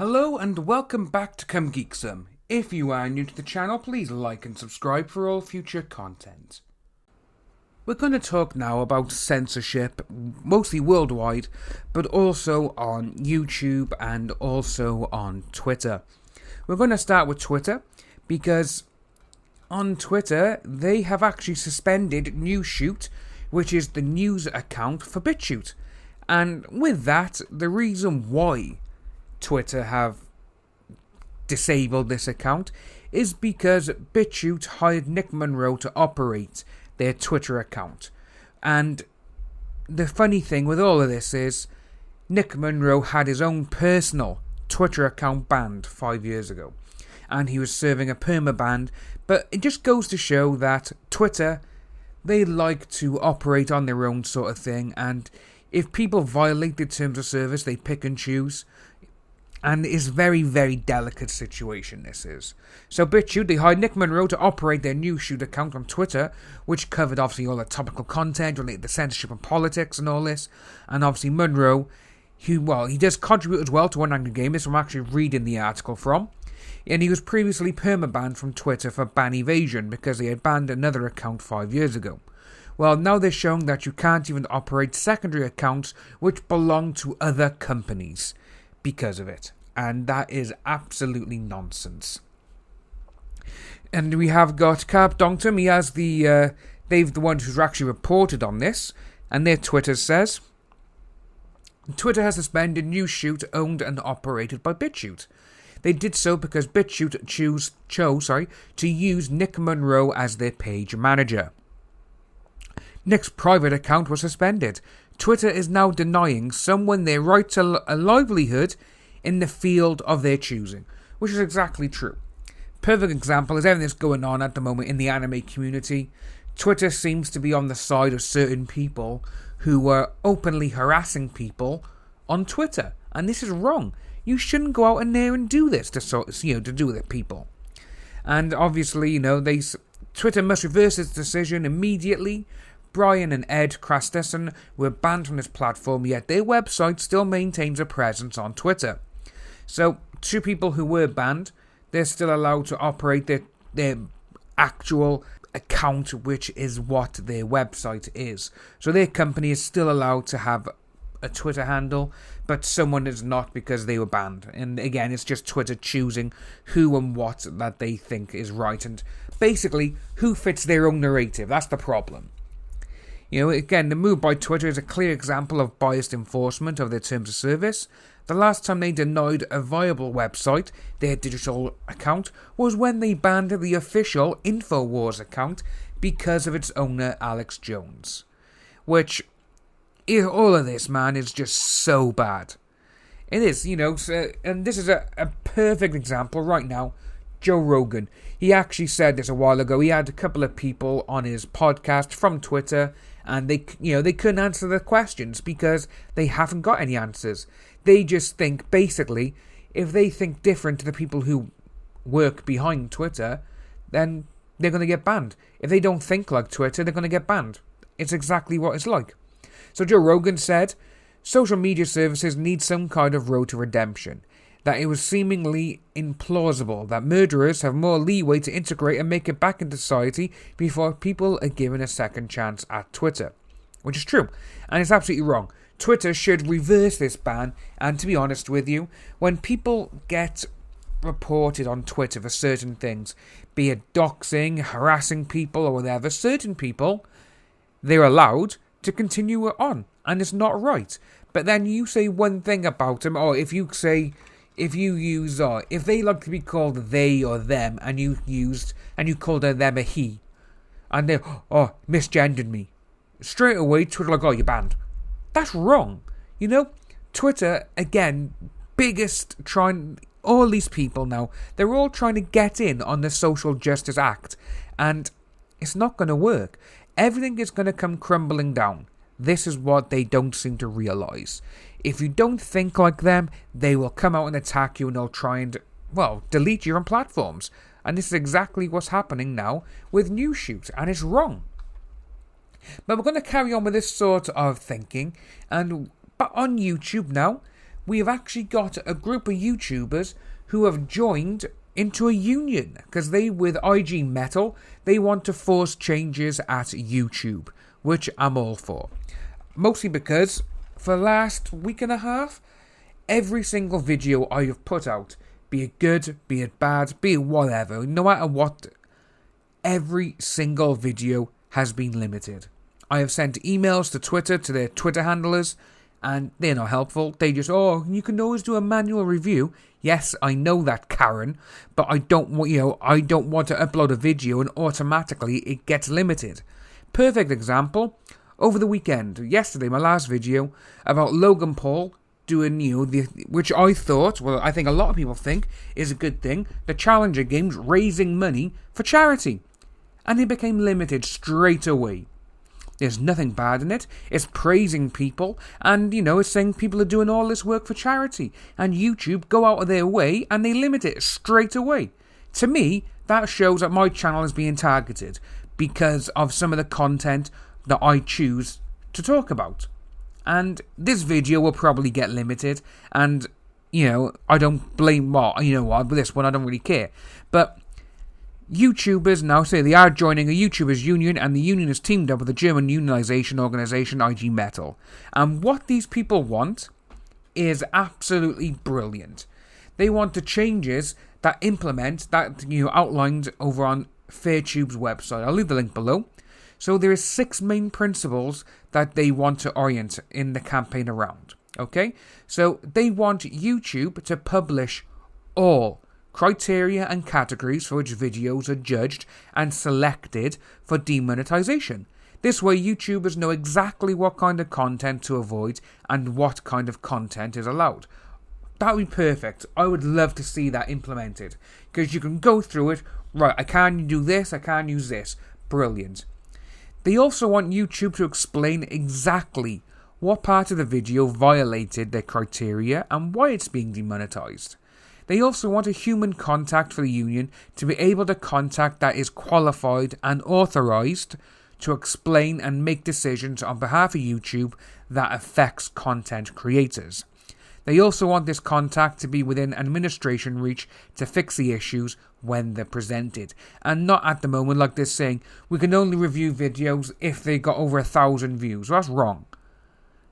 Hello and welcome back to Come Geek Some. If you are new to the channel, please like and subscribe for all future content. We're going to talk now about censorship, mostly worldwide, but also on YouTube and also on Twitter. We're going to start with Twitter, because on Twitter, they have actually suspended NewsShoot, which is the news account for BitChute. And with that, the reason why Twitter have disabled this account is because BitChute hired Nick Monroe to operate their Twitter account. And the funny thing with all of this is Nick Monroe had his own personal Twitter account banned 5 years ago, and he was serving a permaban. But it just goes to show that Twitter, they like to operate on their own sort of thing, and if people violate the terms of service, they pick and choose. And it's a very, very delicate situation, this is. So BitChute, they hired Nick Monroe to operate their NewsShoot account on Twitter, which covered obviously all the topical content related to censorship and politics and all this. And obviously Monroe, he does contribute as well to One Angry Game. This I'm actually reading the article from. And he was previously permabanned from Twitter for ban evasion because they had banned another account 5 years ago. Well, now they're showing that you can't even operate secondary accounts which belong to other companies because of it, and that is absolutely nonsense. And we have got Carp Donktum. He has they've the ones who's actually reported on this, and their Twitter says Twitter has suspended NewsShoot owned and operated by BitChute. They did so because BitChute chose to use Nick Monroe as their page manager. Nick's private account was suspended. Twitter is now denying someone their right to a livelihood in the field of their choosing, which is exactly true. Perfect example is everything that's going on at the moment in the anime community. Twitter seems to be on the side of certain people who are openly harassing people on Twitter, and this is wrong. You shouldn't go out in there and do this to do with people. And obviously, Twitter must reverse its decision immediately. Brian and Ed Krasterson were banned from this platform, yet their website still maintains a presence on Twitter. So, two people who were banned, they're still allowed to operate their actual account, which is what their website is. So their company is still allowed to have a Twitter handle, but someone is not because they were banned. And again, it's just Twitter choosing who and what that they think is right, and basically who fits their own narrative. That's the problem. Again, the move by Twitter is a clear example of biased enforcement of their terms of service. The last time they denied a viable website, their digital account, was when they banned the official InfoWars account because of its owner, Alex Jones. Which, all of this, man, is just so bad. It is, and this is a perfect example right now. Joe Rogan, he actually said this a while ago. He had a couple of people on his podcast from Twitter, and they couldn't answer the questions because they haven't got any answers. They just think, basically, if they think different to the people who work behind Twitter, then they're going to get banned. If they don't think like Twitter, they're going to get banned. It's exactly what it's like. So Joe Rogan said, social media services need some kind of road to redemption. That it was seemingly implausible that murderers have more leeway to integrate and make it back into society before people are given a second chance at Twitter. Which is true, and it's absolutely wrong. Twitter should reverse this ban, and to be honest with you, when people get reported on Twitter for certain things, be it doxing, harassing people or whatever, certain people, they're allowed to continue on, and it's not right. But then you say one thing about them, or if you they like to be called they or them, and you called them a he, and they misgendered me, straight away Twitter you're banned. That's wrong. Twitter, again, all these people now, they're all trying to get in on the Social Justice Act, and it's not going to work. Everything is going to come crumbling down. This is what they don't seem to realise. If you don't think like them, they will come out and attack you, and they'll try and, delete you from platforms. And this is exactly what's happening now with NewsShoot, and it's wrong. But we're going to carry on with this sort of thinking, but on YouTube now, we have actually got a group of YouTubers who have joined into a union because they, with IG Metal, they want to force changes at YouTube, which I'm all for. Mostly because for the last week and a half, every single video I have put out, be it good, be it bad, be it whatever, no matter what, every single video has been limited. I have sent emails to Twitter, to their Twitter handlers, and they're not helpful. They just, you can always do a manual review. Yes, I know that, Karen, but I don't want to upload a video and automatically it gets limited. Perfect example, over the weekend, yesterday, my last video about Logan Paul doing, which I think a lot of people think is a good thing, the Challenger Games raising money for charity. And it became limited straight away. There's nothing bad in it. It's praising people and, it's saying people are doing all this work for charity. And YouTube go out of their way and they limit it straight away. To me, that shows that my channel is being targeted because of some of the content that I choose to talk about. And this video will probably get limited and, I don't blame, with this one I don't really care. But YouTubers now say they are joining a YouTubers union, and the union has teamed up with the German unionization organisation IG Metal. And what these people want is absolutely brilliant. They want the changes that implement that outlined over on Fairtube's website. I'll leave the link below. So there is 6 main principles that they want to orient in the campaign around. Okay, so they want YouTube to publish all criteria and categories for which videos are judged and selected for demonetization. This way, YouTubers know exactly what kind of content to avoid and what kind of content is allowed. That would be perfect. I would love to see that implemented because you can go through it. Right, I can't do this, I can't use this. Brilliant. They also want YouTube to explain exactly what part of the video violated their criteria and why it's being demonetized. They also want a human contact for the union to be able to contact that is qualified and authorized to explain and make decisions on behalf of YouTube that affects content creators. They also want this contact to be within administration reach to fix the issues when they're presented, and not at the moment like they're saying we can only review videos if they got over 1,000 views. Well, that's wrong.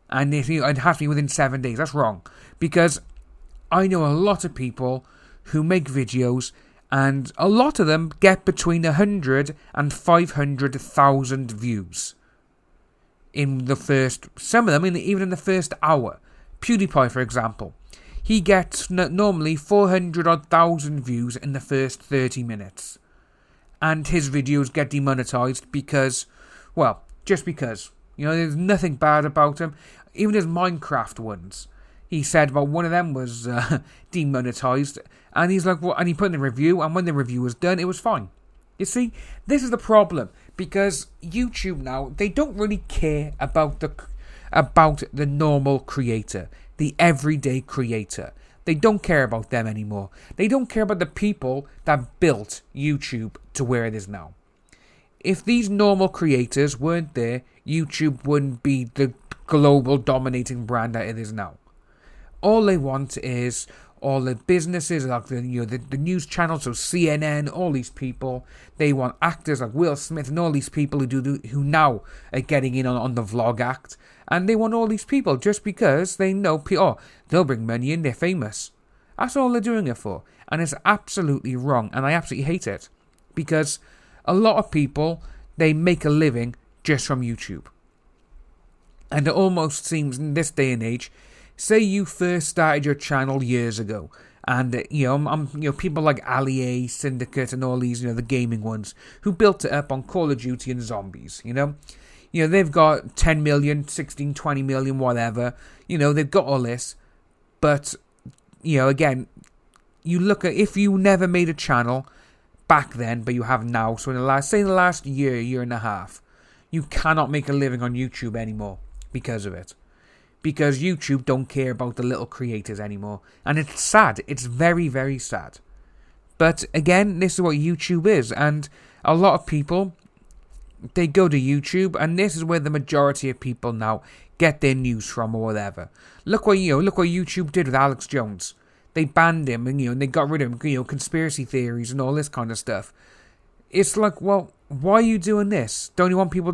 And if it has to be within 7 days, that's wrong. Because I know a lot of people who make videos and a lot of them get between 100 and 500,000 views in the first, some of them even in the first hour. PewDiePie, for example, he gets normally 400,000 views in the first 30 minutes. And his videos get demonetized because, just because. There's nothing bad about him. Even his Minecraft ones. He said about one of them was demonetized. And he's like, and he put in a review, and when the review was done, it was fine. You see, this is the problem. Because YouTube now, they don't really care about the normal creator, the everyday creator. They don't care about them anymore. They don't care about the people that built YouTube to where it is now. If these normal creators weren't there, YouTube wouldn't be the global dominating brand that it is now. All they want is all the businesses, like the news channels, so CNN, all these people. They want actors like Will Smith and all these people who now are getting in on the vlog act. And they want all these people just because they know, they'll bring money in, they're famous. That's all they're doing it for. And it's absolutely wrong, and I absolutely hate it. Because a lot of people, they make a living just from YouTube. And it almost seems in this day and age, say you first started your channel years ago, and people like Ali, Syndicate, and all these, the gaming ones, who built it up on Call of Duty and zombies, they've got 10 million, 16, 20 million, whatever. They've got all this. But, again, you look at, if you never made a channel back then, but you have now, so in the last year and a half, you cannot make a living on YouTube anymore because of it. Because YouTube don't care about the little creators anymore. And it's sad. It's very, very sad. But, again, this is what YouTube is. And a lot of people, they go to YouTube, and this is where the majority of people now get their news from or whatever. Look what YouTube did with Alex Jones. They banned him and they got rid of him, conspiracy theories and all this kind of stuff. It's like, well, why are you doing this? Don't you want people,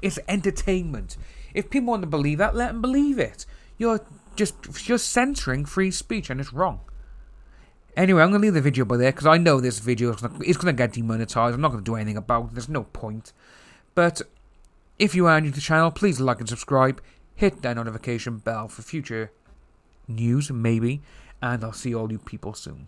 it's entertainment. If people want to believe that, let them believe it. You're just censoring free speech, and it's wrong. Anyway, I'm going to leave the video by there, because I know this video is going to get demonetized. I'm not going to do anything about it. There's no point. But if you are new to the channel, please like and subscribe. Hit that notification bell for future news, maybe. And I'll see all you people soon.